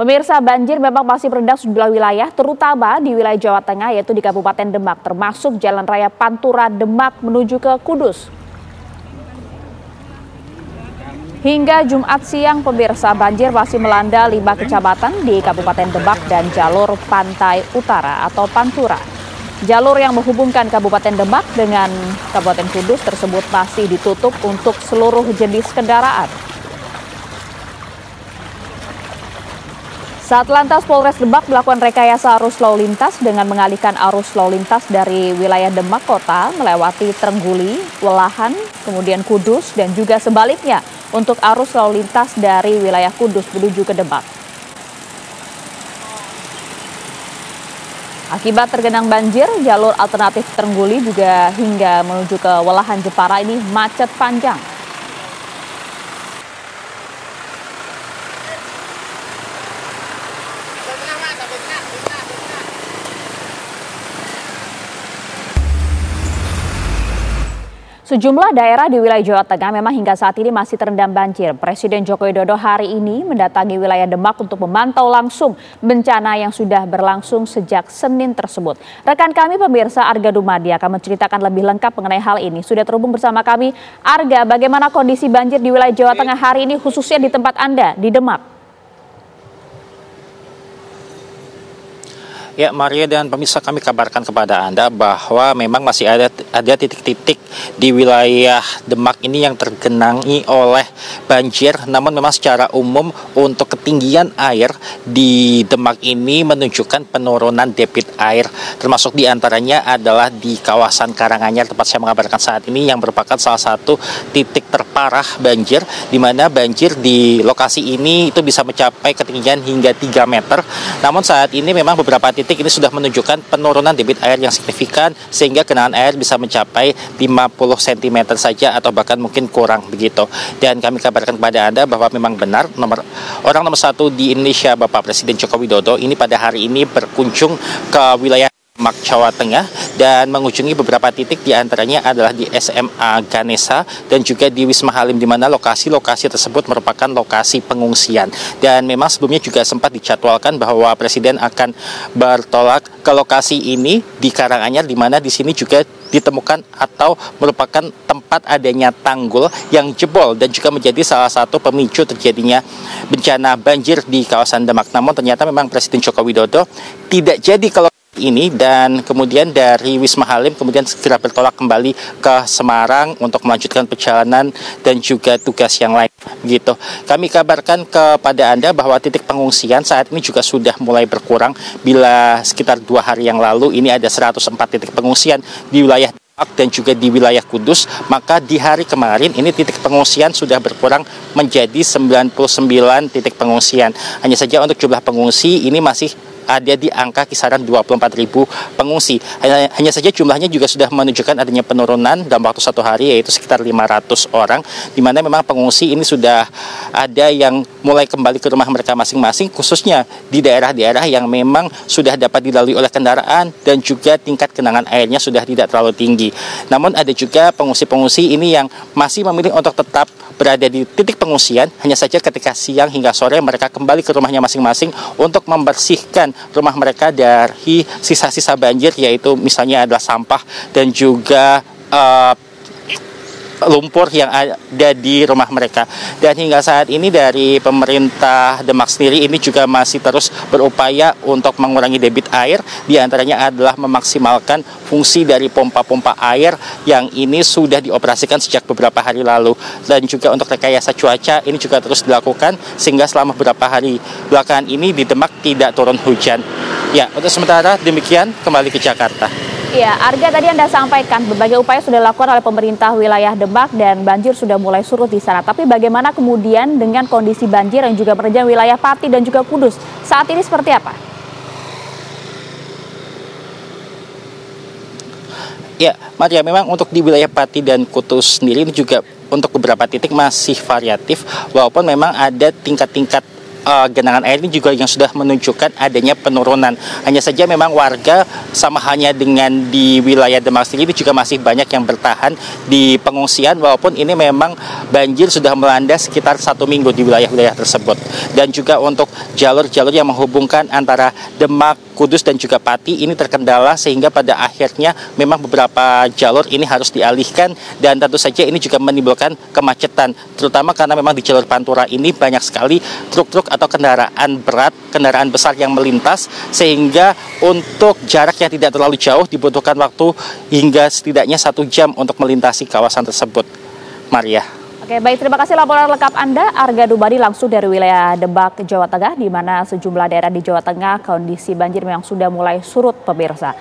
Pemirsa, banjir memang masih merendam sejumlah wilayah, terutama di wilayah Jawa Tengah, yaitu di Kabupaten Demak, termasuk Jalan Raya Pantura Demak menuju ke Kudus. Hingga Jumat siang, pemirsa, banjir masih melanda 5 kecamatan di Kabupaten Demak dan jalur Pantai Utara atau Pantura. Jalur yang menghubungkan Kabupaten Demak dengan Kabupaten Kudus tersebut masih ditutup untuk seluruh jenis kendaraan. Saat lantas Polres Demak melakukan rekayasa arus lalu lintas dengan mengalihkan arus lalu lintas dari wilayah Demak Kota melewati Trengguli, Welahan, kemudian Kudus dan juga sebaliknya untuk arus lalu lintas dari wilayah Kudus menuju ke Demak. Akibat tergenang banjir, jalur alternatif Trengguli juga hingga menuju ke Welahan Jepara ini macet panjang. Sejumlah daerah di wilayah Jawa Tengah memang hingga saat ini masih terendam banjir. Presiden Joko Widodo hari ini mendatangi wilayah Demak untuk memantau langsung bencana yang sudah berlangsung sejak Senin tersebut. Rekan kami pemirsa Arga Dumadi akan menceritakan lebih lengkap mengenai hal ini. Sudah terhubung bersama kami. Arga, bagaimana kondisi banjir di wilayah Jawa Tengah hari ini khususnya di tempat Anda di Demak? Ya, Maria dan pemirsa, kami kabarkan kepada Anda bahwa memang masih ada titik-titik di wilayah Demak ini yang tergenangi oleh banjir. Namun memang secara umum untuk ketinggian air di Demak ini menunjukkan penurunan debit air. Termasuk diantaranya adalah di kawasan Karanganyar tempat saya mengabarkan saat ini yang merupakan salah satu titik terparah banjir, di mana banjir di lokasi ini itu bisa mencapai ketinggian hingga 3 meter. Namun saat ini memang beberapa titik ini sudah menunjukkan penurunan debit air yang signifikan sehingga genangan air bisa mencapai 50 cm saja atau bahkan mungkin kurang begitu. Dan kami kabarkan kepada Anda bahwa memang benar orang nomor 1 di Indonesia Bapak Presiden Joko Widodo ini pada hari ini berkunjung ke wilayah Demak, Jawa Tengah dan mengunjungi beberapa titik, diantaranya adalah di SMA Ganesha dan juga di Wisma Halim, di mana lokasi-lokasi tersebut merupakan lokasi pengungsian. Dan memang sebelumnya juga sempat dicatwalkan bahwa Presiden akan bertolak ke lokasi ini di Karanganyar, di mana di sini juga ditemukan atau merupakan tempat adanya tanggul yang jebol dan juga menjadi salah satu pemicu terjadinya bencana banjir di kawasan Demak. Namun ternyata memang Presiden Joko Widodo tidak jadi kalau ini, dan kemudian dari Wisma Halim kemudian segera bertolak kembali ke Semarang untuk melanjutkan perjalanan dan juga tugas yang lain gitu. Kami kabarkan kepada Anda bahwa titik pengungsian saat ini juga sudah mulai berkurang. Bila sekitar 2 hari yang lalu ini ada 104 titik pengungsian di wilayah dan juga di wilayah Kudus, maka di hari kemarin ini titik pengungsian sudah berkurang menjadi 99 titik pengungsian. Hanya saja untuk jumlah pengungsi ini masih ada di angka kisaran 24.000 pengungsi. Hanya saja jumlahnya juga sudah menunjukkan adanya penurunan dalam waktu 1 hari, yaitu sekitar 500 orang, di mana memang pengungsi ini sudah ada yang mulai kembali ke rumah mereka masing-masing, khususnya di daerah-daerah yang memang sudah dapat dilalui oleh kendaraan dan juga tingkat genangan airnya sudah tidak terlalu tinggi. Namun ada juga pengungsi-pengungsi ini yang masih memilih untuk tetap berada di titik pengungsian, hanya saja ketika siang hingga sore mereka kembali ke rumahnya masing-masing untuk membersihkan rumah mereka dari sisa-sisa banjir, yaitu misalnya adalah sampah dan juga lumpur yang ada di rumah mereka. Dan hingga saat ini dari pemerintah Demak sendiri ini juga masih terus berupaya untuk mengurangi debit air, diantaranya adalah memaksimalkan fungsi dari pompa-pompa air yang ini sudah dioperasikan sejak beberapa hari lalu. Dan juga untuk rekayasa cuaca ini juga terus dilakukan sehingga selama beberapa hari belakangan ini di Demak tidak turun hujan. Ya, untuk sementara demikian, kembali ke Jakarta. Ya, Arga, tadi Anda sampaikan berbagai upaya sudah dilakukan oleh pemerintah wilayah Demak dan banjir sudah mulai surut di sana. Tapi bagaimana kemudian dengan kondisi banjir yang juga menerjang wilayah Pati dan juga Kudus? Saat ini seperti apa? Ya, Maria, memang untuk di wilayah Pati dan Kudus sendiri ini juga untuk beberapa titik masih variatif, walaupun memang ada tingkat-tingkat genangan air ini juga yang sudah menunjukkan adanya penurunan. Hanya saja memang warga sama halnya dengan di wilayah Demak sendiri juga masih banyak yang bertahan di pengungsian, walaupun ini memang banjir sudah melanda sekitar 1 minggu di wilayah-wilayah tersebut. Dan juga untuk jalur-jalur yang menghubungkan antara Demak, Kudus dan juga Pati ini terkendala, sehingga pada akhirnya memang beberapa jalur ini harus dialihkan, dan tentu saja ini juga menimbulkan kemacetan, terutama karena memang di jalur Pantura ini banyak sekali truk-truk atau kendaraan berat, kendaraan besar yang melintas, sehingga untuk jarak yang tidak terlalu jauh dibutuhkan waktu hingga setidaknya 1 jam untuk melintasi kawasan tersebut. Maria. Oke, baik, terima kasih laporan lengkap Anda, Arga Dubadi langsung dari wilayah Demak, Jawa Tengah, di mana sejumlah daerah di Jawa Tengah kondisi banjir memang sudah mulai surut pemirsa.